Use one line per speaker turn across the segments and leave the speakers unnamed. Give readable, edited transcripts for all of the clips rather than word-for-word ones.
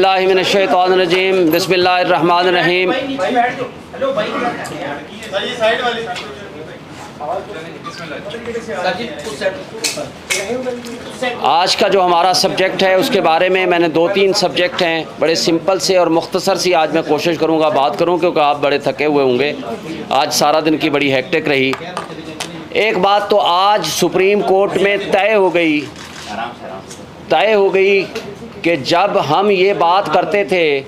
औज़ुबिल्लाहिमिनश्शैतानिर्रजीम बिस्मिल्लाहिर्रहमानिर्रहीम। आज का जो हमारा सब्जेक्ट है उसके बारे में मैंने 2-3 सब्जेक्ट हैं, बड़े सिंपल से और मुख्तसर सी आज मैं कोशिश करूँगा बात करूँ, क्योंकि आप बड़े थके हुए होंगे। आज सारा दिन की बड़ी हेक्टिक रही। एक बात तो आज सुप्रीम कोर्ट में तय हो गई कि जब हम ये बात करते थे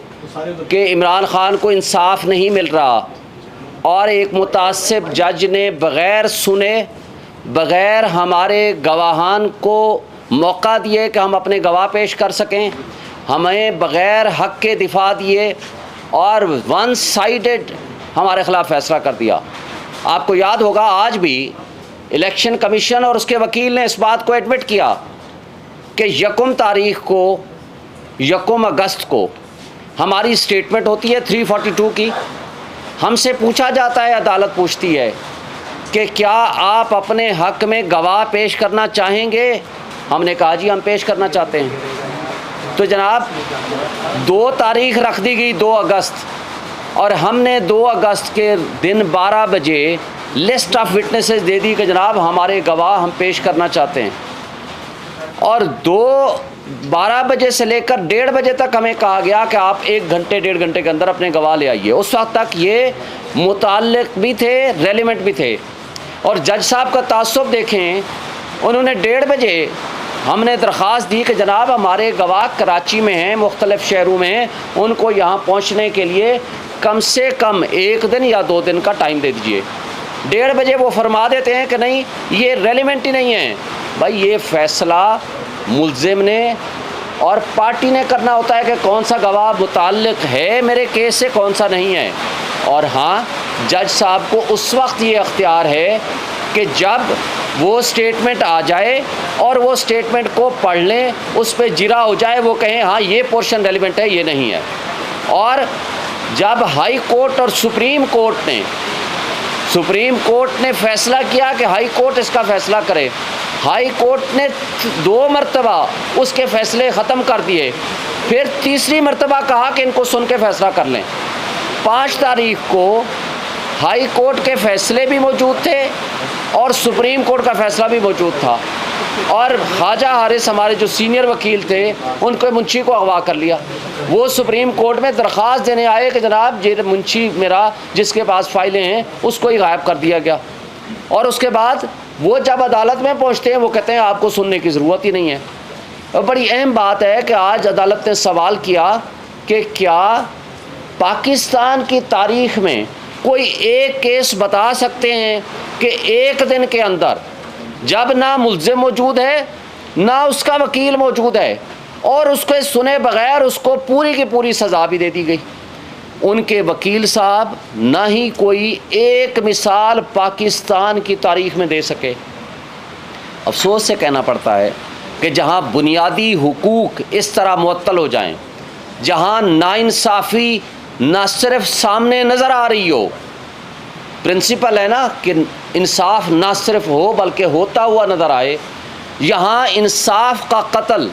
कि इमरान ख़ान को इंसाफ नहीं मिल रहा और एक मुतासिब जज ने बग़ैर सुने, बग़ैर हमारे गवाहान को मौका दिए कि हम अपने गवाह पेश कर सकें, हमें बग़ैर हक़ के दिफा दिए और वन साइडेड हमारे ख़िलाफ़ फ़ैसला कर दिया। आपको याद होगा आज भी इलेक्शन कमीशन और उसके वकील ने इस बात को एडमिट किया कि 1 अगस्त को हमारी स्टेटमेंट होती है 342 की। हमसे पूछा जाता है, अदालत पूछती है कि क्या आप अपने हक़ में गवाह पेश करना चाहेंगे। हमने कहा जी हम पेश करना चाहते हैं। तो जनाब 2 तारीख रख दी गई 2 अगस्त, और हमने 2 अगस्त के दिन 12 बजे लिस्ट ऑफ विटनेसेस दे दी कि जनाब हमारे गवाह हम पेश करना चाहते हैं। और 12 बजे से लेकर 1:30 बजे तक हमें कहा गया कि आप 1 घंटे 1.5 घंटे के अंदर अपने गवाह ले आइए। उस वक्त तक ये मुताल्लिक़ भी थे, रेलिवेंट भी थे। और जज साहब का तासुब देखें, उन्होंने 1:30 बजे हमने दरख्वास्त दी कि जनाब हमारे गवाह कराची में हैं, मुख्तलिफ़ शहरों में हैं, उनको यहाँ पहुँचने के लिए कम से कम 1 दिन या 2 दिन का टाइम दे दीजिए। 1:30 बजे वो फरमा देते हैं कि नहीं ये रेलिवेंट ही नहीं है। भाई ये फ़ैसला मुल्ज़िम ने और पार्टी ने करना होता है कि कौन सा गवाह मुताल्लिक़ है मेरे केस से, कौन सा नहीं है। और हाँ, जज साहब को उस वक्त ये अख्तियार है कि जब वो स्टेटमेंट आ जाए और वो स्टेटमेंट को पढ़ लें, उस पर जिरा हो जाए, वो कहें हाँ ये पोर्शन रेलिवेंट है, ये नहीं है। और जब हाई कोर्ट और सुप्रीम कोर्ट ने फ़ैसला किया कि हाई कोर्ट इसका फ़ैसला करे, हाई कोर्ट ने 2 मरतबा उसके फ़ैसले ख़त्म कर दिए, फिर तीसरी मरतबा कहा कि इनको सुन के फ़ैसला कर लें। 5 तारीख को हाई कोर्ट के फ़ैसले भी मौजूद थे और सुप्रीम कोर्ट का फ़ैसला भी मौजूद था। और ख्वाजा हारिस हमारे जो सीनियर वकील थे, उनको मुंशी को अगवा कर लिया। वो सुप्रीम कोर्ट में दरख्वास्त देने आए कि जनाब ये मुंशी मेरा जिसके पास फ़ाइलें हैं उसको ही गायब कर दिया गया। और उसके बाद वो जब अदालत में पहुंचते हैं वो कहते हैं आपको सुनने की ज़रूरत ही नहीं है। और बड़ी अहम बात है कि आज अदालत ने सवाल किया कि क्या पाकिस्तान की तारीख़ में कोई एक केस बता सकते हैं कि 1 दिन के अंदर जब ना मुल्ज़िम मौजूद है ना उसका वकील मौजूद है और उसको सुने बग़ैर उसको पूरी की पूरी सज़ा भी दे दी गई। उनके वकील साहब ना ही कोई एक मिसाल पाकिस्तान की तारीख़ में दे सके। अफसोस से कहना पड़ता है कि जहाँ बुनियादी हुकूक इस तरह मुअत्तल हो जाएं, जहाँ नाइंसाफ़ी न सिर्फ सामने नज़र आ रही हो, प्रिंसिपल है ना कि इंसाफ ना सिर्फ हो बल्कि होता हुआ नज़र आए, यहाँ इंसाफ का कत्ल,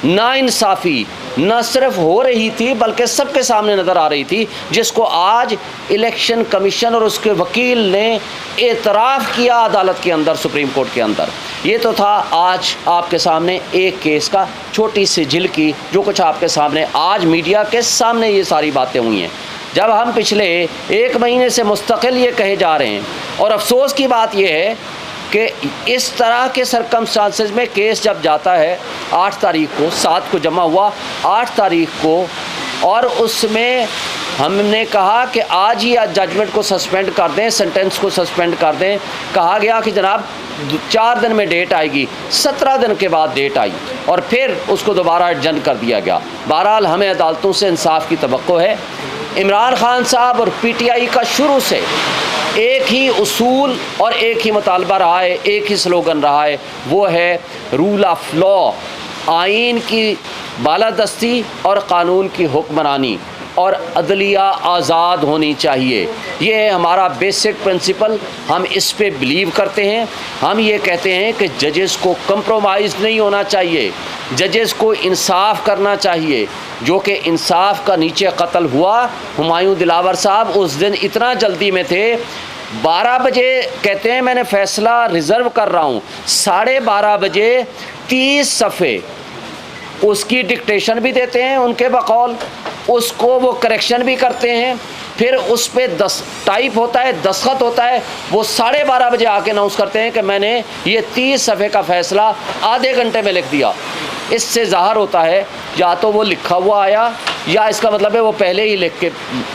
नाइंसाफ़ी न सिर्फ हो रही थी बल्कि सबके सामने नज़र आ रही थी, जिसको आज इलेक्शन कमीशन और उसके वकील ने एतराफ़ किया अदालत के अंदर, सुप्रीम कोर्ट के अंदर। ये तो था आज आपके सामने एक केस का छोटी सी झिलकी, जो कुछ आपके सामने आज मीडिया के सामने ये सारी बातें हुई हैं। जब हम पिछले 1 महीने से मुस्तकिल ये कहे जा रहे हैं, और अफसोस की बात यह है कि इस तरह के सरकमस्टांसेस में केस जब जाता है 8 तारीख को, 7 को जमा हुआ, 8 तारीख को, और उसमें हमने कहा कि आज ही जजमेंट को सस्पेंड कर दें, सेंटेंस को सस्पेंड कर दें। कहा गया कि जनाब 4 दिन में डेट आएगी, 17 दिन के बाद डेट आई और फिर उसको दोबारा एडजन कर दिया गया। बहरहाल हमें अदालतों से इंसाफ की तवक्को है। इमरान ख़ान साहब और PTI का शुरू से एक ही उसूल और एक ही मुतालबा रहा है, एक ही स्लोगन रहा है, वो है रूल ऑफ लॉ, आइन की बालादस्ती और क़ानून की हुक्मरानी। और अदलिया आज़ाद होनी चाहिए। ये है हमारा बेसिक प्रिंसिपल, हम इस पे बिलीव करते हैं। हम ये कहते हैं कि जजेस को कंप्रोमाइज़ नहीं होना चाहिए, जजेस को इंसाफ करना चाहिए, जो कि इंसाफ का नीचे कत्ल हुआ। हुमायूं दिलावर साहब उस दिन इतना जल्दी में थे, 12 बजे कहते हैं मैंने फ़ैसला रिज़र्व कर रहा हूँ, 12:30 बजे 30 सफ़े उसकी डिक्टेशन भी देते हैं उनके बकौल, उसको वो करेक्शन भी करते हैं, फिर उस पर टाइप होता है, दस्तखत होता है, वो 12:30 बजे आके अनाउंस करते हैं कि मैंने ये 30 सफ़े का फ़ैसला आधे घंटे में लिख दिया। इससे ज़ाहिर होता है या तो वो लिखा हुआ आया या इसका मतलब है वो पहले ही लिख के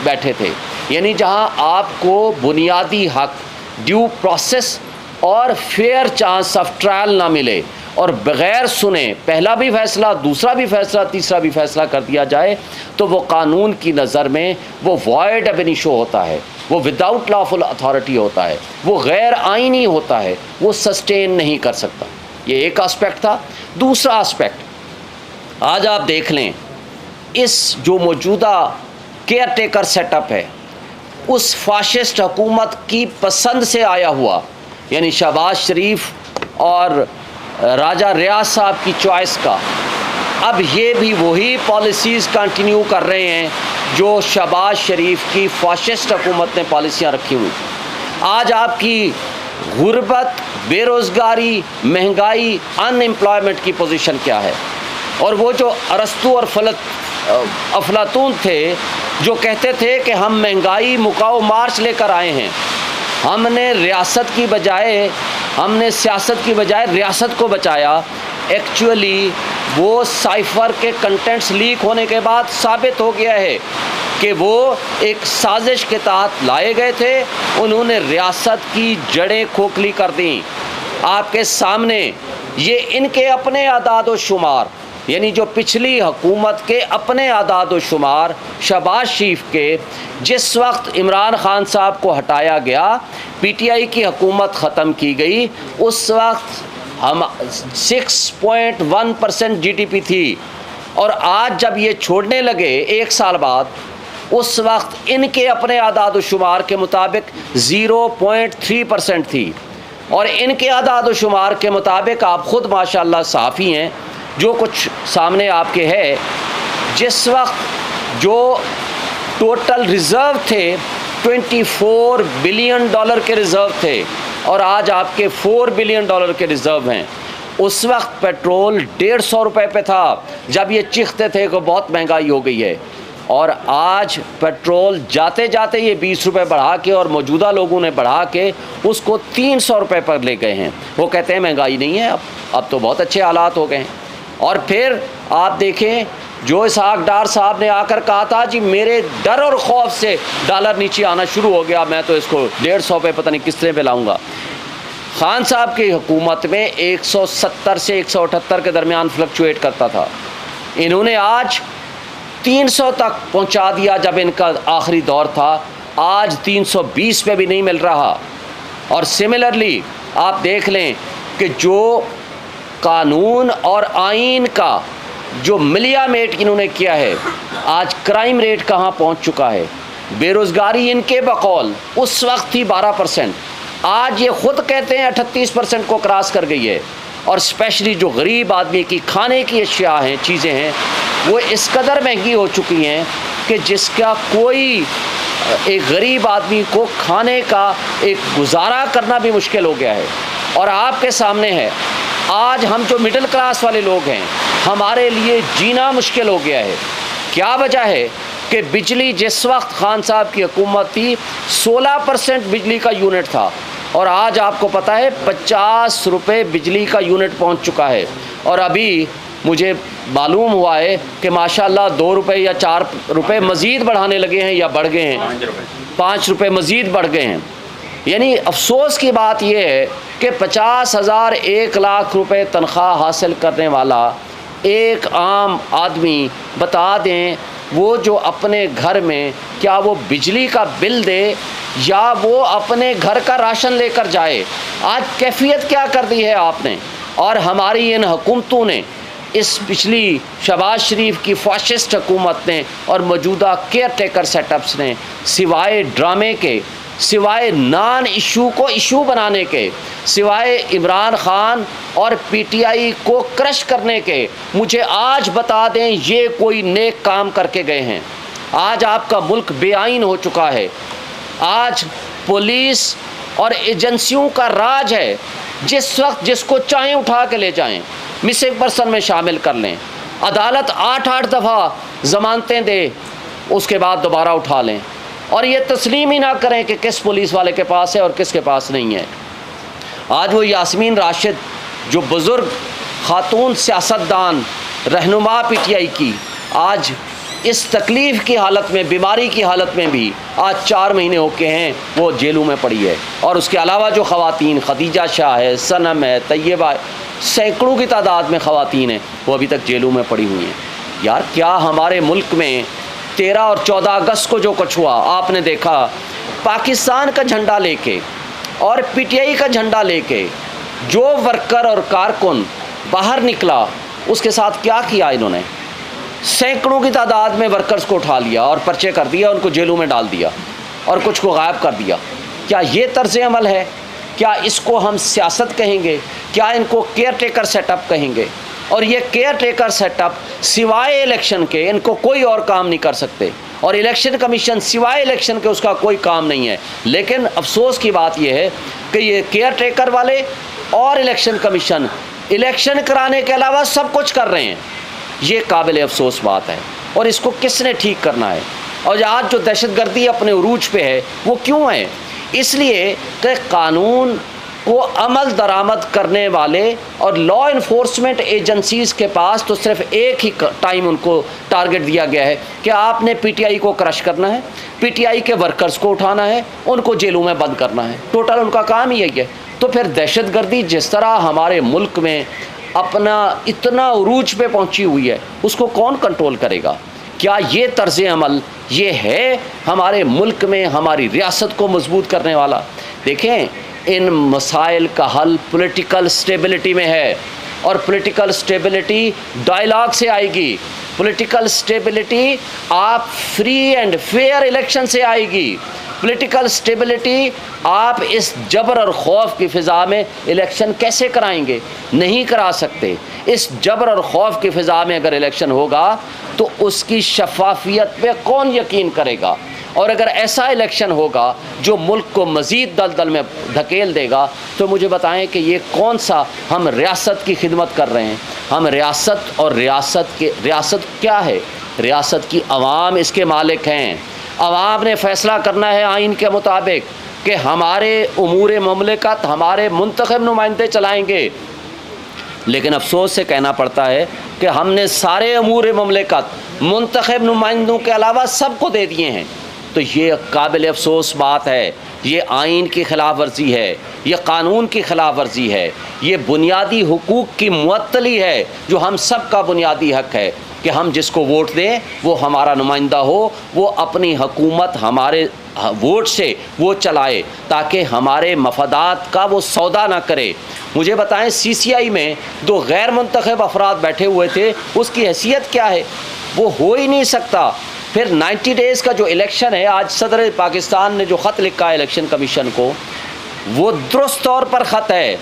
बैठे थे। यानी जहाँ आपको बुनियादी हक, ड्यू प्रोसेस और फेयर चांस ऑफ ट्रायल ना मिले और बग़ैर सुने पहला भी फ़ैसला, दूसरा भी फ़ैसला, तीसरा भी फ़ैसला कर दिया जाए, तो वो कानून की नज़र में वो वॉइड अब इनिशो होता है, वो विदाउट लॉफुल अथॉरिटी होता है, वो गैर आइनी होता है, वो सस्टेन नहीं कर सकता। ये एक आस्पेक्ट था। दूसरा आस्पेक्ट, आज आप देख लें इस जो मौजूदा केयर टेकर सेटअप है, उस फाशिस्ट हुकूमत की पसंद से आया हुआ, यानी शहबाज शरीफ और राजा रियाज साहब की चॉइस का, अब ये भी वही पॉलिसीज़ कंटिन्यू कर रहे हैं जो शहबाज शरीफ की फाशिस्ट हुकूमत ने पॉलिसियाँ रखी हुई। आज आपकी गुर्बत, बेरोज़गारी, महंगाई, अनएम्प्लॉयमेंट की पोजीशन क्या है? और वो जो अरस्तू और अफलातून थे जो कहते थे कि हम महंगाई मुकाओ मार्च लेकर आए हैं, हमने रियासत की बजाय, हमने सियासत की बजाय रियासत को बचाया। एक्चुअली वो साइफ़र के कंटेंट्स लीक होने के बाद साबित हो गया है कि वो एक साजिश के तहत लाए गए थे, उन्होंने रियासत की जड़ें खोखली कर दी। आपके सामने ये इनके अपने आदाद व शुमार, यानी जो पिछली हुकूमत के अपने आदाद व शुमार, शहबाज शरीफ के, जिस वक्त इमरान खान साहब को हटाया गया, पीटीआई की हुकूमत ख़त्म की गई, उस वक्त हम 6.1% जीडीपी थी, और आज जब ये छोड़ने लगे 1 साल बाद, उस वक्त इनके अपने आदाद व शुमार के मुताबिक 0.3% थी, और इनके आदाद व शुमार के मुताबिक आप ख़ुद माशाअल्लाह साफ़ी हैं, जो कुछ सामने आपके है, जिस वक्त जो टोटल रिज़र्व थे 24 बिलियन डॉलर के रिज़र्व थे, और आज आपके 4 बिलियन डॉलर के रिज़र्व हैं। उस वक्त पेट्रोल 150 रुपये पे था जब ये चीखते थे कि बहुत महंगाई हो गई है, और आज पेट्रोल जाते जाते ये 20 रुपये बढ़ा के, और मौजूदा लोगों ने बढ़ा के उसको 300 रुपये पर ले गए हैं। वो कहते हैं महंगाई नहीं है, अब तो बहुत अच्छे हालात हो गए हैं। और फिर आप देखें, जो इसहाक डार साहब ने आकर कहा था जी मेरे डर और खौफ से डॉलर नीचे आना शुरू हो गया, मैं तो इसको 150 पे पता नहीं किस तरह पे लाऊंगा। खान साहब की हुकूमत में 170 से 178 के दरमियान फ्लक्चुएट करता था, इन्होंने आज 300 तक पहुंचा दिया जब इनका आखिरी दौर था, आज 320 पे भी नहीं मिल रहा। और सिमिलरली आप देख लें कि जो कानून और आइन का जो मिलियामेट इन्होंने किया है, आज क्राइम रेट कहाँ पहुँच चुका है। बेरोज़गारी इनके बकौल उस वक्त थी 12%, आज ये ख़ुद कहते हैं 38% को क्रॉस कर गई है। और स्पेशली जो गरीब आदमी की खाने की अशिया हैं, चीज़ें हैं, वो इस कदर महंगी हो चुकी हैं कि जिसका कोई एक गरीब आदमी को खाने का एक गुजारा करना भी मुश्किल हो गया है। और आपके सामने है, आज हम जो मिडिल क्लास वाले लोग हैं, हमारे लिए जीना मुश्किल हो गया है। क्या वजह है कि बिजली जिस वक्त खान साहब की हुकूमत थी 16% बिजली का यूनिट था, और आज आपको पता है 50 रुपये बिजली का यूनिट पहुंच चुका है। और अभी मुझे मालूम हुआ है कि माशाल्लाह 2 रुपये या 4 रुपये मज़ीद बढ़ाने लगे हैं, या बढ़ गए हैं, 5 रुपये मज़ीद बढ़ गए हैं। यानी अफसोस की बात यह है कि 50,000 1 लाख रुपए तनख्वाह हासिल करने वाला एक आम आदमी, बता दें वो जो अपने घर में क्या वो बिजली का बिल दे या वो अपने घर का राशन लेकर जाए, आज कैफियत क्या कर दी है आपने। और हमारी इन हुकूमतों ने इस पिछली शहबाज शरीफ की फाशिस्ट हुकूमत ने और मौजूदा केयर टेकर सेटअप्स ने सिवाय ड्रामे के, सिवाय नॉन इशू को इशू बनाने के, सिवाय इमरान खान और पीटीआई को क्रश करने के, मुझे आज बता दें ये कोई नेक काम करके गए हैं? आज आपका मुल्क बेआइन हो चुका है। आज पुलिस और एजेंसियों का राज है। जिस वक्त जिसको चाहें उठा के ले जाएं, मिसिंग पर्सन में शामिल कर लें, अदालत 8-8 दफ़ा ज़मानतें दे, उसके बाद दोबारा उठा लें और ये तस्लीम ही ना करें कि किस पुलिस वाले के पास है और किसके पास नहीं है। आज वो यास्मीन राशिद जो बुज़ुर्ग खातून सियासतदान रहनुमा पीटीआई की, आज इस तकलीफ़ की हालत में, बीमारी की हालत में भी आज 4 महीने हो के हैं वो जेलों में पड़ी है। और उसके अलावा जो ख़वातीन, खदीजा शाह है, सनम है, तैयबा, सैकड़ों की तादाद में ख़वातीन हैं, वो अभी तक जेलों में पड़ी हुई हैं। यार क्या हमारे मुल्क में 13 और 14 अगस्त को जो कुछ हुआ आपने देखा, पाकिस्तान का झंडा लेके और पीटीआई का झंडा लेके जो वर्कर और कारकुन बाहर निकला, उसके साथ क्या किया इन्होंने? सैकड़ों की तादाद में वर्कर्स को उठा लिया और पर्चे कर दिया, उनको जेलों में डाल दिया और कुछ को गायब कर दिया। क्या ये तर्ज़ अमल है? क्या इसको हम सियासत कहेंगे? क्या इनको केयर टेकर सेटअप कहेंगे? और ये केयर टेकर सेटअप सिवाय इलेक्शन के इनको कोई और काम नहीं कर सकते, और इलेक्शन कमीशन सिवाय इलेक्शन के उसका कोई काम नहीं है। लेकिन अफसोस की बात यह है कि ये केयर टेकर वाले और इलेक्शन कमीशन इलेक्शन कराने के अलावा सब कुछ कर रहे हैं। ये काबिल अफसोस बात है और इसको किसने ठीक करना है? और आज जो दहशतगर्दी अपने उरूज पे है वो क्यों है? इसलिए कि कानून को अमल दरामद करने वाले और लॉ इन्फोर्समेंट एजेंसीज़ के पास तो सिर्फ एक ही टाइम उनको टारगेट दिया गया है कि आपने पीटीआई को क्रश करना है, पीटीआई के वर्कर्स को उठाना है, उनको जेलों में बंद करना है। टोटल उनका काम ही यही है। तो फिर दहशतगर्दी जिस तरह हमारे मुल्क में अपना इतना उरूज पे पहुंची हुई है, उसको कौन कंट्रोल करेगा? क्या ये तर्ज़ अमल ये है हमारे मुल्क में हमारी रियासत को मजबूत करने वाला? देखें, इन मसाइल का हल पॉलिटिकल स्टेबिलिटी में है, और पॉलिटिकल स्टेबिलिटी डायलॉग से आएगी। पॉलिटिकल स्टेबिलिटी आप फ्री एंड फेयर इलेक्शन से आएगी। पॉलिटिकल स्टेबिलिटी आप इस जबर और खौफ की फ़िज़ा में इलेक्शन कैसे कराएंगे? नहीं करा सकते। इस जबर और खौफ की फ़िज़ा में अगर इलेक्शन होगा तो उसकी शफाफियत पे कौन यकीन करेगा? और अगर ऐसा इलेक्शन होगा जो मुल्क को मज़ीद दलदल में धकेल देगा, तो मुझे बताएं कि ये कौन सा हम रियासत की खिदमत कर रहे हैं? हम रियासत, और रियासत क्या है? रियासत की अवाम इसके मालिक हैं। अवाम ने फ़ैसला करना है आइन के मुताबिक कि हमारे उमूर ममलिकत हमारे मुंतखब नुमाइंदे चलाएँगे। लेकिन अफसोस से कहना पड़ता है कि हमने सारे उमूर ममलिकत मुंतखब नुमाइंदों के अलावा सबको दे दिए हैं। तो ये काबिल अफसोस बात है। ये आइन की ख़िलाफ़ वर्जी है, ये कानून की ख़िलाफ़ वर्जी है, ये बुनियादी हुकूक की मुअत्तली है जो हम सब का बुनियादी हक़ है कि हम जिसको वोट दें वो हमारा नुमाइंदा हो, वो अपनी हुकूमत हमारे वोट से वो चलाए ताकि हमारे मफादात का वो सौदा ना करे। मुझे बताएं, CCI में 2 गैर मुंतखब अफराद बैठे हुए थे, उसकी हैसियत क्या है? वो हो ही नहीं सकता। फिर 90 डेज़ का जो इलेक्शन है, आज सदर पाकिस्तान ने जो ख़त लिखा है इलेक्शन कमीशन को, वो दुरुस्त तौर पर ख़त है।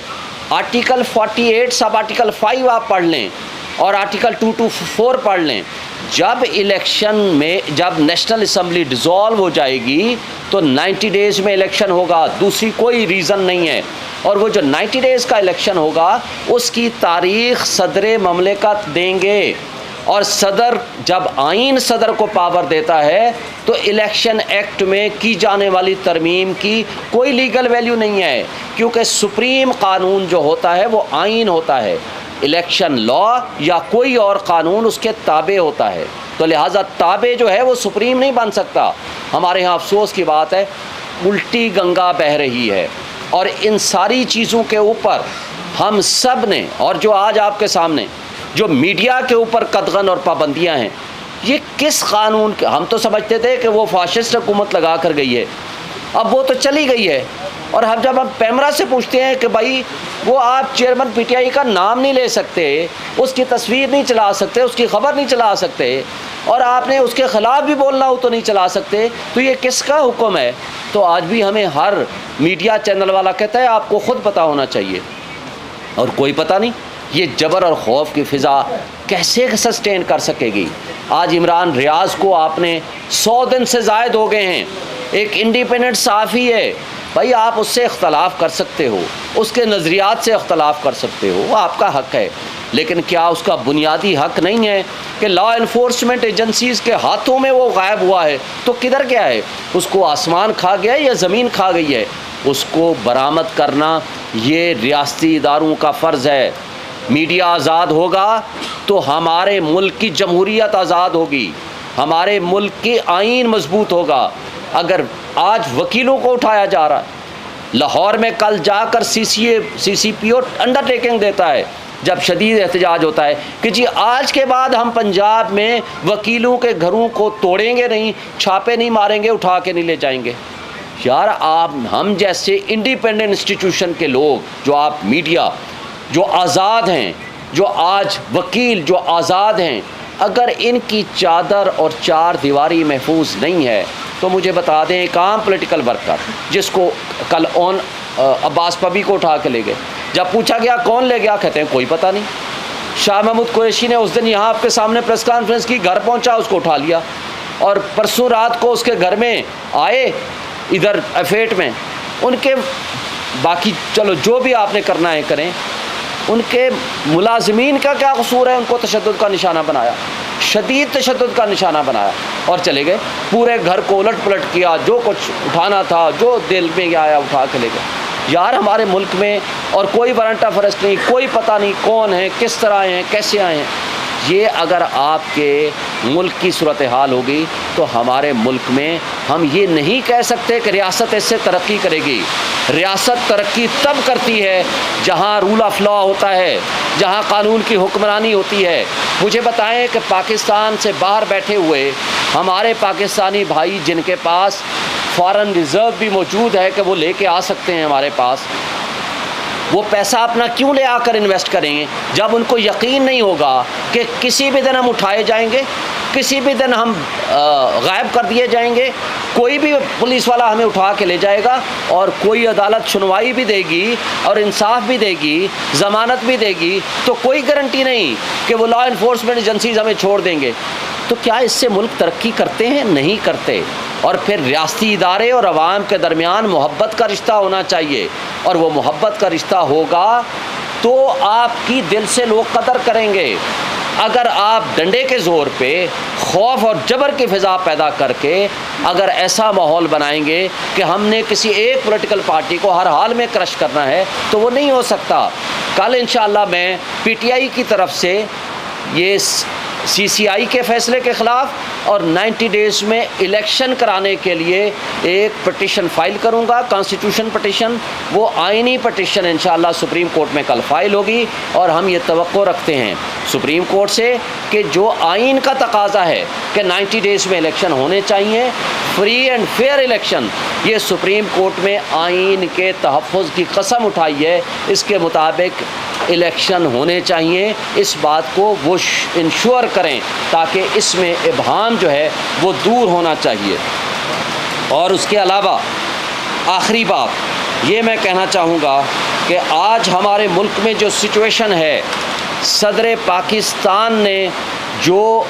आर्टिकल 48 सब आर्टिकल 5 आप पढ़ लें और आर्टिकल 224 पढ़ लें। जब इलेक्शन में, जब नेशनल असम्बली डिज़ोल्व हो जाएगी तो 90 डेज़ में इलेक्शन होगा, दूसरी कोई रीज़न नहीं है। और वो जो 90 डेज़ का इलेक्शन होगा उसकी तारीख़ सदर ममलिकत देंगे, और सदर, जब आइन सदर को पावर देता है तो इलेक्शन एक्ट में की जाने वाली तरमीम की कोई लीगल वैल्यू नहीं है, क्योंकि सुप्रीम कानून जो होता है वो आइन होता है। इलेक्शन लॉ या कोई और कानून उसके ताबे होता है, तो लिहाजा ताबे जो है वो सुप्रीम नहीं बन सकता। हमारे यहाँ अफसोस की बात है, उल्टी गंगा बह रही है, और इन सारी चीज़ों के ऊपर हम सब ने, और जो आज आपके सामने जो मीडिया के ऊपर कदगन और पाबंदियां हैं, ये किस कानून के? हम तो समझते थे कि वो फाशिस्ट हुकूमत लगा कर गई है, अब वो तो चली गई है। और हम जब हम पैमरा से पूछते हैं कि भाई वो आप चेयरमैन पीटीआई का नाम नहीं ले सकते, उसकी तस्वीर नहीं चला सकते, उसकी खबर नहीं चला सकते, और आपने उसके ख़िलाफ़ भी बोलना हो तो नहीं चला सकते, तो ये किसका हुक्म है? तो आज भी हमें हर मीडिया चैनल वाला कहता है आपको ख़ुद पता होना चाहिए, और कोई पता नहीं। ये जबर और खौफ की फ़िज़ा कैसे सस्टेन कर सकेगी? आज इमरान रियाज़ को आपने 100 दिन से ज़ायद हो गए हैं, एक इंडिपेंडेंट सहाफ़ी है भाई, आप उससे इख्तलाफ कर सकते हो, उसके नज़रियात से इख्तलाफ कर सकते हो, वो आपका हक़ है, लेकिन क्या उसका बुनियादी हक़ नहीं है कि लॉ इन्फोर्समेंट एजेंसीज़ के हाथों में वो गायब हुआ है तो किधर गया है? उसको आसमान खा गया है या ज़मीन खा गई है? उसको बरामद करना ये रियासती इदारों का फ़र्ज़ है। मीडिया आज़ाद होगा तो हमारे मुल्क की जमहूरियत आज़ाद होगी, हमारे मुल्क की आईन मजबूत होगा। अगर आज वकीलों को उठाया जा रहा है, लाहौर में कल जाकर CCPO अंडरटेकिंग देता है जब शदीद एहतजाज होता है कि जी आज के बाद हम पंजाब में वकीलों के घरों को तोड़ेंगे नहीं, छापे नहीं मारेंगे, उठा के नहीं ले जाएंगे। यार आप हम जैसे इंडिपेंडेंट इंस्टीट्यूशन के लोग, जो आप मीडिया जो आज़ाद हैं, जो आज वकील जो आज़ाद हैं, अगर इनकी चादर और चार दीवारी महफूज नहीं है तो मुझे बता दें, एक आम पॉलिटिकल वर्कर जिसको कल अब्बास पबी को उठा के ले गए, जब पूछा गया कौन ले गया, कहते हैं कोई पता नहीं। शाह महमूद कुरैशी ने उस दिन यहाँ आपके सामने प्रेस कॉन्फ्रेंस की, घर पहुँचा, उसको उठा लिया, और परसों रात को उसके घर में आए इधर एफेट में, उनके बाकी चलो जो भी आपने करना है करें, उनके मुलाजमीन का क्या कसूर है? उनको तशद्दुद का निशाना बनाया, शदीद तशद्दुद का निशाना बनाया और चले गए, पूरे घर को उलट पलट किया, जो कुछ उठाना था, जो दिल में आया उठा के ले गए। यार हमारे मुल्क में और कोई वारंट ऑफ अरेस्ट नहीं, कोई पता नहीं कौन है, किस तरह आए हैं, कैसे आए हैं। ये अगर आपके मुल्क की सूरत हाल होगी तो हमारे मुल्क में हम ये नहीं कह सकते कि रियासत इससे तरक्की करेगी। रियासत तरक्की तब करती है जहाँ रूल ऑफ लॉ होता है, जहाँ कानून की हुक्मरानी होती है। मुझे बताएं कि पाकिस्तान से बाहर बैठे हुए हमारे पाकिस्तानी भाई जिनके पास फॉरेन रिज़र्व भी मौजूद है कि वो लेके आ सकते हैं हमारे पास, वो पैसा अपना क्यों ले आकर इन्वेस्ट करेंगे जब उनको यकीन नहीं होगा कि किसी भी दिन हम उठाए जाएंगे, किसी भी दिन हम गायब कर दिए जाएंगे, कोई भी पुलिस वाला हमें उठा के ले जाएगा और कोई अदालत सुनवाई भी देगी और इंसाफ भी देगी, ज़मानत भी देगी, तो कोई गारंटी नहीं कि वो लॉ इन्फोर्समेंट एजेंसीज हमें छोड़ देंगे। तो क्या इससे मुल्क तरक्की करते हैं? नहीं करते। और फिर रियासती इदारे और अवाम के दरमियान मोहब्बत का रिश्ता होना चाहिए, और वो मोहब्बत का रिश्ता होगा तो आपकी दिल से लोग कदर करेंगे। अगर आप डंडे के ज़ोर पे खौफ और जबर की फ़िज़ा पैदा करके अगर ऐसा माहौल बनाएंगे कि हमने किसी एक पॉलिटिकल पार्टी को हर हाल में क्रश करना है, तो वो नहीं हो सकता। कल इंशाअल्लाह मैं PTI की तरफ से ये CCI के फ़ैसले के ख़िलाफ़ और 90 डेज़ में इलेक्शन कराने के लिए एक पटिशन फ़ाइल करूँगा, कॉन्स्टिट्यूशन पटिशन। वो आइनी पटिशन इंशाअल्लाह सुप्रीम कोर्ट में कल फ़ाइल होगी, और हम ये तवक्को रखते हैं सुप्रीम कोर्ट से कि जो आइन का तकाज़ा है कि 90 डेज़ में इलेक्शन होने चाहिए, फ्री एंड फेयर इलेक्शन, ये सुप्रीम कोर्ट में आइन के तहफ़्फ़ुज़ की कसम उठाई है, इसके मुताबिक इलेक्शन होने चाहिए। इस बात को वो इंश्योर करें ताकि इसमें इबहम जो है वो दूर होना चाहिए। और उसके अलावा आखिरी बात ये मैं कहना चाहूँगा कि आज हमारे मुल्क में जो सिचुएशन है, सदर पाकिस्तान ने जो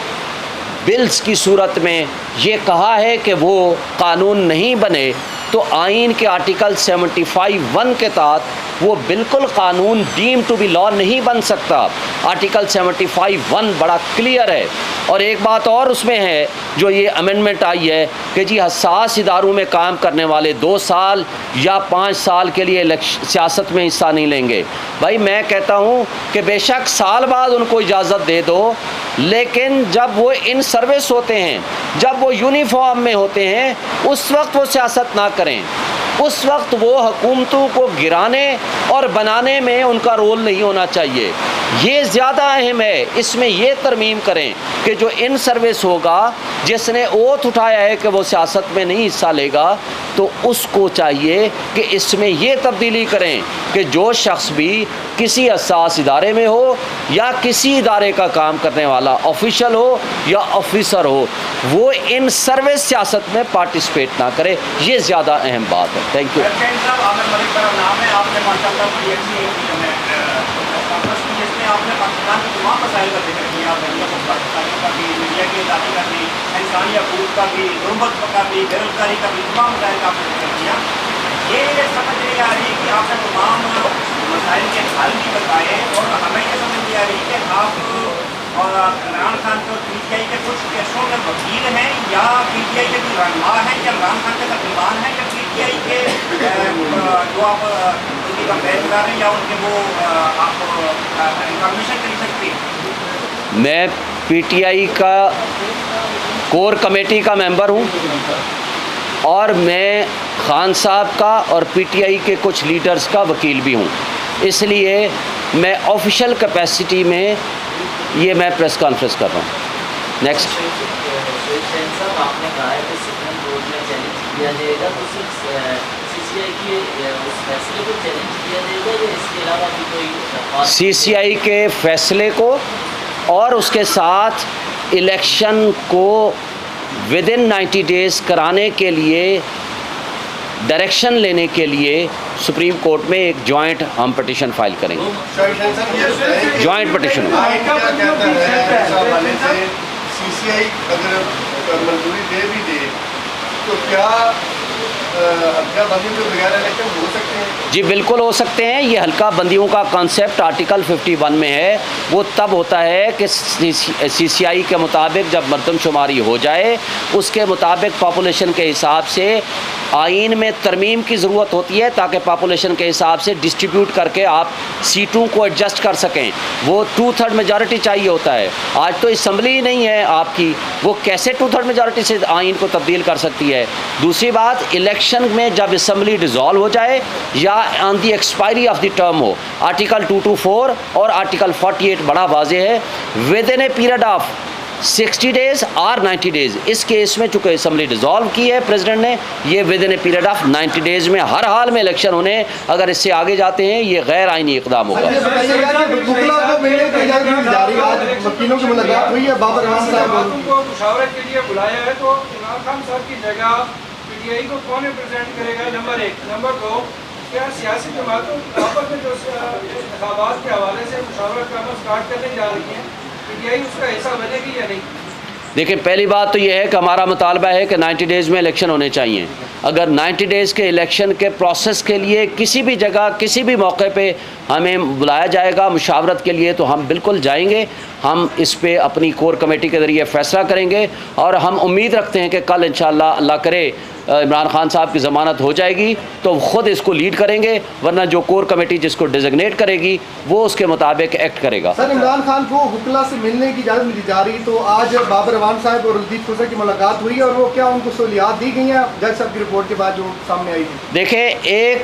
बिल्स की सूरत में ये कहा है कि वो कानून नहीं बने, तो आइन के आर्टिकल 75(1) के तहत वो बिल्कुल कानून डीम टू बी लॉ नहीं बन सकता। आर्टिकल 75(1) बड़ा क्लियर है। और एक बात और उसमें है जो ये अमेंडमेंट आई है कि जी हसास इदारों में काम करने वाले 2 साल या 5 साल के लिए सियासत में हिस्सा नहीं लेंगे। भाई मैं कहता हूँ कि बेशक साल बाद उनको इजाज़त दे दो, लेकिन जब वो इन सर्विस होते हैं, जब वो यूनिफॉर्म में होते हैं, उस वक्त वो सियासत ना करें। उस वक्त वो हुकूमतों को गिराने और बनाने में उनका रोल नहीं होना चाहिए। ये ज़्यादा अहम है। इसमें ये तरमीम करें कि जो इन सर्विस होगा, जिसने ओथ उठाया है कि वो सियासत में नहीं हिस्सा लेगा, तो उसको चाहिए कि इसमें ये तब्दीली करें कि जो शख्स भी किसी हसास इदारे में हो या किसी इदारे का काम करने वाला ऑफिशियल हो या ऑफिसर हो, वो इन सर्विस सियासत में पार्टिसिपेट ना करे। ये ज़्यादा अहम बात है। Thank you.
आपने पाकिस्तान के तमाम मसाइल का जिक्र किया, का भी, मीडिया की आज़ादी का भी, इंसानी हकूक़ का भी, गुर्बत का भी, बेरोजगारी का भी, तमाम मसाइल का आपने जिक्र किया। ये समझ नहीं आ रही कि आपने तमाम मसाइल के हल भी बताए, और हमें ये समझ नहीं आ रही कि आप और इमरान खान को PTI के कुछ केसों में वकील हैं, या PTI के कोई रहनुमा हैं, या इमरान खान के तर्जुमान हैं, या PTI के जो आप उनकी कंपेयर कर रहे हैं, या उनके वो आप इंफॉर्मेशन कर सकते हैं।
मैं PTI का कोर कमेटी का मेंबर हूँ, और मैं खान साहब का और PTI के कुछ लीडर्स का वकील भी हूँ। इसलिए मैं ऑफिशियल कैपेसिटी में ये मैं प्रेस कॉन्फ्रेंस कर रहा हूँ। नेक्स्ट। आपने कहा है कि सुप्रीम कोर्ट में चैलेंज किया जाएगा, तो सिर्फ CCI के उस फैसले को चैलेंज किया जाएगा या इसके अलावा भी कोई? CCI के फैसले को, और उसके साथ इलेक्शन को विदिन 90 डेज़ कराने के लिए डायरेक्शन लेने के लिए सुप्रीम कोर्ट में एक जॉइंट हम पिटीशन फाइल करेंगे। Joint petition.
CCI अगर मंजूरी दे भी दे तो क्या हल्का बंदी के बगैर इलेक्शन हो सकते हैं?
जी बिल्कुल हो सकते हैं। ये हल्का बंदियों का कॉन्सेप्ट आर्टिकल 51 में है। वो तब होता है कि CCI के मुताबिक जब मरदमशुमारी हो जाए, उसके मुताबिक पॉपुलेशन के हिसाब से आइन में तरमीम की ज़रूरत होती है, ताकि पॉपुलेशन के हिसाब से डिस्ट्रीब्यूट करके आप सीटों को एडजस्ट कर सकें। वो 2/3 मेजॉरिटी चाहिए होता है। आज तो असम्बली ही नहीं है आपकी, वो कैसे 2/3 मेजॉरिटी से आइन को तब्दील कर सकती है। दूसरी बात, इलेक्शन में जब असम्बली डिज़ोल्व हो जाए या on the expiry of the term हो, आर्टिकल 224 और आर्टिकल 48 बड़ा वाज़ेह है, with in a period of 60 days और 90 डेज़। इस केस में चूँकि असम्बली डिज़ोल्व की है प्रेसिडेंट ने, ये with in a period of 90 days में हर हाल में इलेक्शन होने। अगर इससे आगे जाते हैं ये गैर आइनी इक़दाम होगा।
PTI को कौन रिप्रेजेंट करेगा, नंबर 1। नंबर 2, क्या सियासी जमातों आपस में जो इंतखाबात के हवाले से मुशावरत करना स्टार्ट करने जा रही हैं, PTI उसका हिस्सा बनेगी या नहीं?
देखिए, पहली बात तो ये है कि हमारा मुतालबा है कि 90 डेज़ में इलेक्शन होने चाहिए। अगर 90 डेज़ के इलेक्शन के प्रोसेस के लिए किसी भी जगह किसी भी मौके पे हमें बुलाया जाएगा मुशावरत के लिए, तो हम बिल्कुल जाएंगे। हम इस पे अपनी कोर कमेटी के ज़रिए फ़ैसला करेंगे, और हम उम्मीद रखते हैं कि कल इंशाअल्लाह अल्लाह करे इमरान खान साहब की ज़मानत हो जाएगी तो ख़ुद इसको लीड करेंगे, वरना जो कोर कमेटी जिसको डिज़िग्नेट करेगी वो उसके मुताबिक एक्ट करेगा।
सर, इमरान खान को हुक्ला से मिलने की इजाज़त मिली जा रही, तो आज बाबर अवान साहब और रजदीप खुसर की मुलाकात हुई, और वो क्या उनको सहूलियात दी गई हैं जज साहब की रिपोर्ट के बाद जो सामने आई थी?
देखिए, एक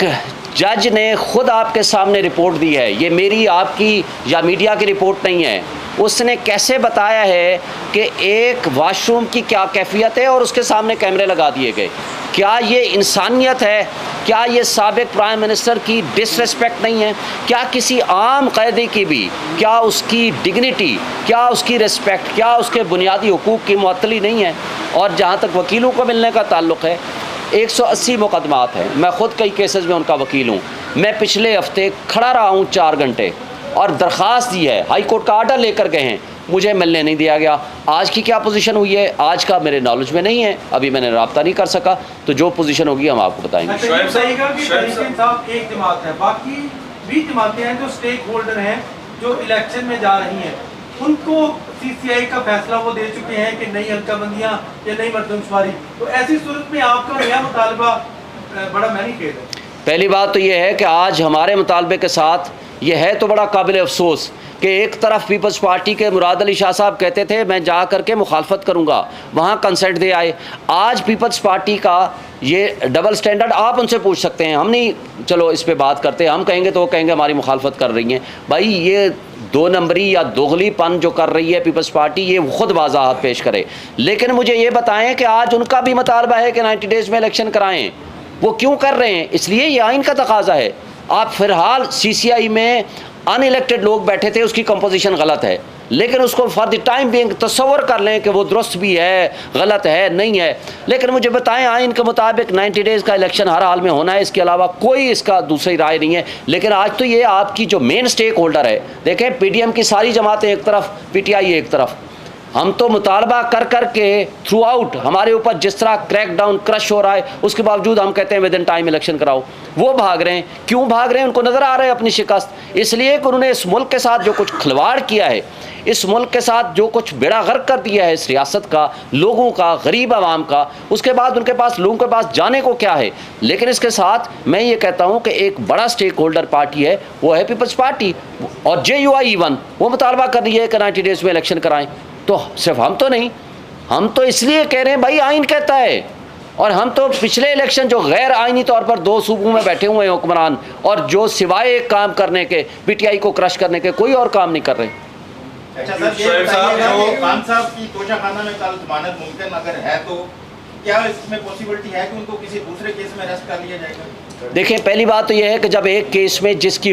जज ने ख़ुद आपके सामने रिपोर्ट दी है, ये मेरी आपकी या मीडिया की रिपोर्ट नहीं है। उसने कैसे बताया है कि एक वाशरूम की क्या कैफियत है और उसके सामने कैमरे लगा दिए गए। क्या ये इंसानियत है? क्या ये साबिक प्राइम मिनिस्टर की डिसरिस्पेक्ट नहीं है? क्या किसी आम कैदी की भी, क्या उसकी डिग्निटी, क्या उसकी रिस्पेक्ट, क्या उसके बुनियादी हुकूक़ की मुअत्तली नहीं है? और जहाँ तक वकीलों को मिलने का ताल्लुक़ है, 180 मुकदमात हैं। मैं ख़ुद कई केसेस में उनका वकील हूँ। मैं पिछले हफ्ते खड़ा रहा हूँ 4 घंटे और दरख्वास्त दी है, हाई कोर्ट का आर्डर लेकर गए हैं, मुझे मिलने नहीं दिया गया। आज की क्या पोजीशन हुई है आज का मेरे नॉलेज में नहीं है, अभी मैंने रब्ता नहीं कर सका, तो जो पोजीशन होगी हम आपको बताएंगे।
एक जमात है, बाकी 20 जमातें हैं जो स्टेक होल्डर हैं, जो इलेक्शन में जा रही हैं, उनको CCI का फैसला वो दे चुके हैं कि नहीं हल्काबंदियाँ या नहीं मरदमशुमारी। तो ऐसी सूरत में आपका नया मुतालबा बड़ा मैनिफेस्ट है।
पहली बात तो ये है कि आज हमारे मुतालबे के साथ ये है तो बड़ा काबिल अफसोस कि एक तरफ पीपल्स पार्टी के मुराद अली शाह साहब कहते थे मैं जा करके मुखालफत करूँगा, वहाँ कंसेंट दे आए। आज पीपल्स पार्टी का ये डबल स्टैंडर्ड आप उनसे पूछ सकते हैं, हम नहीं चलो इस पे बात करते, हम कहेंगे तो वो कहेंगे हमारी मुखालफत कर रही हैं। भाई ये 2 नंबरी या दोगलीपन जो कर रही है पीपल्स पार्टी, ये खुद वजाहत पेश करे। लेकिन मुझे ये बताएं कि आज उनका भी मुतालबा है कि 90 डेज़ में इलेक्शन कराएं, वो क्यों कर रहे हैं? इसलिए ये आइन का तकाजा है। आप फ़िलहाल CCI में अनइलेक्टेड लोग बैठे थे, उसकी कंपोजिशन गलत है, लेकिन उसको फॉर द टाइम बिंग तस्वर कर लें कि वो दुरुस्त भी है, गलत है, नहीं है। लेकिन मुझे बताएं आइन के मुताबिक 90 डेज़ का इलेक्शन हर हाल में होना है, इसके अलावा कोई इसका दूसरी राय नहीं है। लेकिन आज तो ये आपकी जो मेन स्टेक होल्डर है, देखें PDM की सारी जमातें एक तरफ, PTI एक तरफ, हम तो मुतालबा कर कर के थ्रू आउट हमारे ऊपर जिस तरह क्रैक डाउन क्रश हो रहा है, उसके बावजूद हम कहते हैं विद इन टाइम इलेक्शन कराओ। वो भाग रहे हैं, क्यों भाग रहे हैं? उनको नज़र आ रहा है अपनी शिकस्त, इसलिए कि उन्होंने इस मुल्क के साथ जो कुछ खिलवाड़ किया है, इस मुल्क के साथ जो कुछ बेड़ा गर्क कर दिया है इस रियासत का, लोगों का, गरीब आवाम का, उसके बाद उनके पास, लोगों के पास जाने को क्या है। लेकिन इसके साथ मैं ये कहता हूँ कि एक बड़ा स्टेक होल्डर पार्टी है, वो है पीपल्स पार्टी, और JUI इवन वो मुतालबा कर रही है कि 90 डेज़ में इलेक्शन कराएँ। तो सिर्फ हम तो नहीं, हम तो इसलिए कह रहे हैं भाई आइन कहता है। और हम तो पिछले इलेक्शन जो गैर आइनी तौर पर 2 सूबों में बैठे हुए हैं हुक्मरान, और जो सिवाय एक काम करने के, PTI को क्रश करने के, कोई और काम नहीं कर रहे।
अच्छा सर, ये बताइएगा खान साहब की तोशा खाना में कल जमानत मुमकिन अगर है तो क्या इसमें पॉसिबिलिटी है कि उनको किसी दूसरे केस में अरेस्ट कर लिया जाएगा?
देखिए, पहली बात तो यह है कि जब एक केस में जिसकी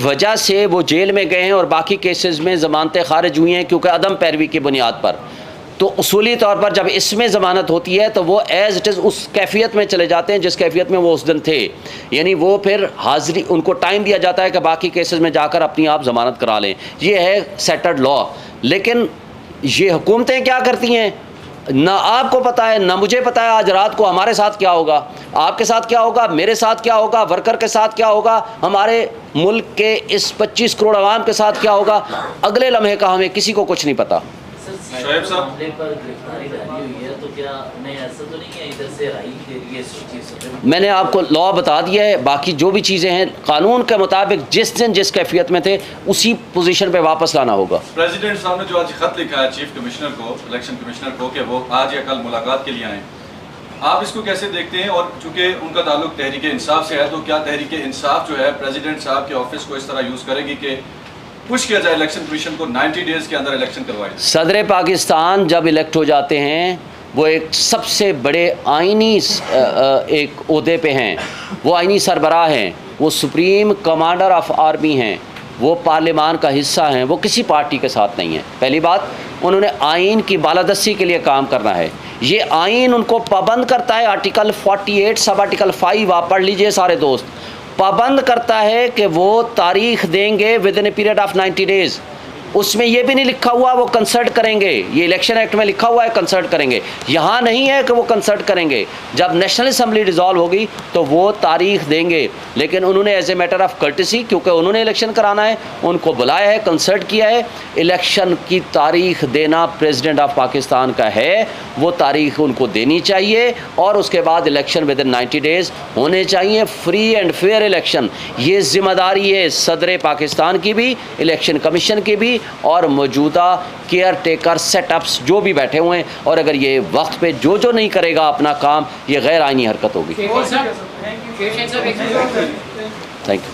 वजह से वो जेल में गए हैं और बाकी केसेस में ज़मानतें खारिज हुई हैं क्योंकि अदम पैरवी की बुनियाद पर, तो उसूली तौर पर जब इसमें ज़मानत होती है तो वो एज़ इट इज़ उस कैफियत में चले जाते हैं जिस कैफियत में वो उस दिन थे। यानी वो फिर हाज़िरी, उनको टाइम दिया जाता है कि बाकी केसेस में जाकर अपनी आप ज़मानत करा लें। ये है सेटल्ड लॉ। लेकिन ये हुकूमतें क्या करती हैं, ना आपको पता है ना मुझे पता है आज रात को हमारे साथ क्या होगा, आपके साथ क्या होगा, मेरे साथ क्या होगा, वर्कर के साथ क्या होगा, हमारे मुल्क के इस 25 करोड़ आवाम के साथ क्या होगा, अगले लम्हे का हमें किसी को कुछ नहीं पता।
शोएब साहब पर गिरफ्तारी जारी हुई है, तो क्या नहीं ऐसा तो नहीं है इधर से राई के लिए
मैंने आपको लॉ बता दिया है, बाकी जो भी चीज़ें हैं कानून के मुताबिक जिस दिन जिस कैफियत में थे उसी पोजीशन पे वापस लाना होगा।
प्रेसिडेंट साहब ने जो आज खत लिखा है चीफ कमिश्नर को, इलेक्शन कमिश्नर को, कि वो आज या कल मुलाकात के लिए आएँ, आप इसको कैसे देखते हैं? और चूंकि उनका ताल्लुक तहरीक इंसाफ से है, तो क्या तहरीक इंसाफ जो है प्रेसिडेंट साहब के ऑफिस को इस तरह यूज़ करेगी कि पुश किया जाए इलेक्शन कमीशन को 90 डेज़ के अंदर इलेक्शन करवाए? सदर
पाकिस्तान जब इलेक्ट हो जाते हैं वो एक सबसे बड़े आइनी एक ओहदे पे हैं, वो आइनी सरबराह हैं, वो सुप्रीम कमांडर ऑफ आर्मी हैं, वो पार्लियामान का हिस्सा हैं, वो किसी पार्टी के साथ नहीं है। पहली बात, उन्होंने आइन की बालादस्ती के लिए काम करना है। ये आइन उनको पाबंद करता है, आर्टिकल 48 सब आर्टिकल 5 आप पढ़ लीजिए सारे दोस्त, पाबंद करता है कि वो तारीख देंगे with in a period of 90 days. उसमें ये भी नहीं लिखा हुआ वो कंसल्ट करेंगे, ये इलेक्शन एक्ट में लिखा हुआ है कंसल्ट करेंगे, यहाँ नहीं है कि वो कंसल्ट करेंगे। जब नेशनल असम्बली डिज़ोल्व होगी तो वो तारीख देंगे, लेकिन उन्होंने as a matter of courtesy, क्योंकि उन्होंने इलेक्शन कराना है, उनको बुलाया है, कंसल्ट किया है, इलेक्शन की तारीख देना प्रेसिडेंट ऑफ पाकिस्तान का है, वो तारीख उनको देनी चाहिए और उसके बाद इलेक्शन विद इन 90 डेज़ होने चाहिए, फ्री एंड फेयर इलेक्शन। ये जिम्मेदारी है सदर पाकिस्तान की भी, इलेक्शन कमीशन की भी, और मौजूदा केयर टेकर सेटअप्स जो भी बैठे हुए हैं। और अगर ये वक्त पे जो जो नहीं करेगा अपना काम, ये गैर आइनी हरकत होगी। Thank you.